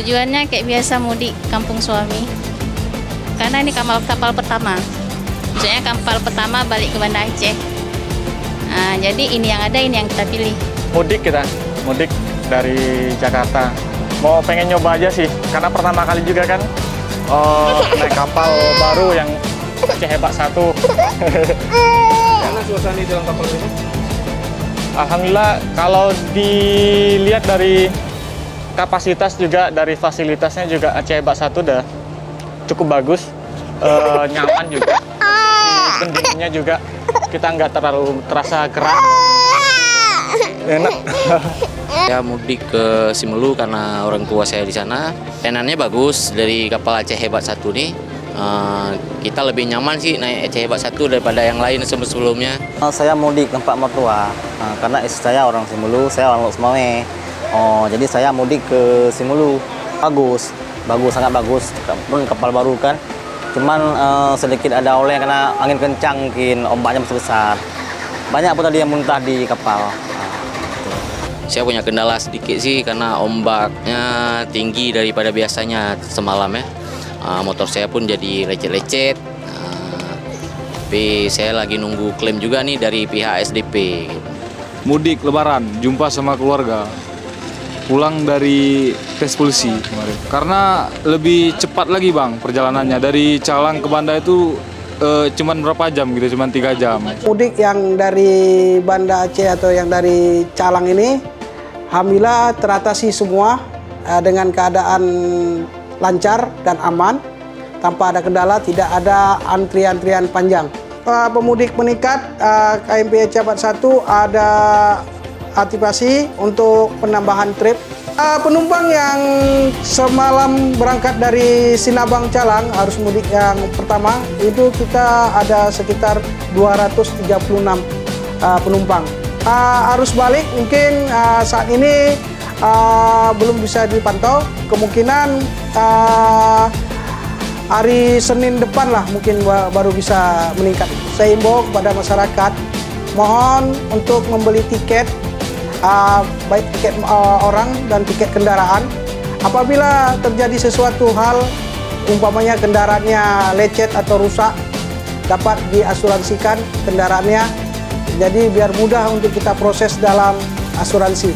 Tujuannya kayak biasa mudik kampung suami. Karena ini kapal pertama. Maksudnya kapal pertama balik ke Banda Aceh. Nah, jadi ini yang kita pilih. Mudik dari Jakarta. Mau pengen nyoba aja sih, karena pertama kali juga kan naik kapal baru yang Aceh Hebat 1. Karena suasana di dalam kapal ini? Alhamdulillah, kalau dilihat dari kapasitas juga, dari fasilitasnya juga Aceh Hebat 1 udah cukup bagus, nyaman juga. Pendinginnya juga kita nggak terlalu terasa keras, enak. Saya mudik ke Simelu karena orang tua saya di sana. Penannya bagus dari kapal Aceh Hebat 1 nih. Kita lebih nyaman sih naik Aceh Hebat 1 daripada yang lain sebelumnya. Saya mudik tempat mertua karena istri saya orang Simelu, saya orang Lok Sumawe. Jadi saya mudik ke Simelu. Bagus, sangat bagus. Kapal baru kan. Cuman sedikit ada oleh karena angin kencang, mungkin ombaknya besar. Banyak pun tadi yang muntah di kapal. Saya punya kendala sedikit sih karena ombaknya tinggi daripada biasanya semalam ya. Motor saya pun jadi lecet-lecet. Tapi saya lagi nunggu klaim juga nih dari pihak SDP. Mudik lebaran, jumpa sama keluarga. Pulang dari tes polisi kemarin. Karena lebih cepat lagi Bang perjalanannya. Dari Calang ke Banda itu cuman berapa jam gitu, cuman 3 jam. Mudik yang dari Banda Aceh atau yang dari Calang ini, alhamdulillah teratasi semua dengan keadaan lancar dan aman, tanpa ada kendala, tidak ada antrian-antrian panjang. Pemudik meningkat, KMP Aceh Hebat 1 ada aktivasi untuk penambahan trip. Penumpang yang semalam berangkat dari Sinabang Calang, arus mudik yang pertama, itu kita ada sekitar 236 penumpang. Arus balik mungkin saat ini belum bisa dipantau, kemungkinan hari Senin depan lah mungkin baru bisa meningkat. Saya himbau kepada masyarakat, mohon untuk membeli tiket, baik tiket orang dan tiket kendaraan. Apabila terjadi sesuatu hal, umpamanya kendaraannya lecet atau rusak, dapat diasuransikan kendaraannya. Jadi biar mudah untuk kita proses dalam asuransi.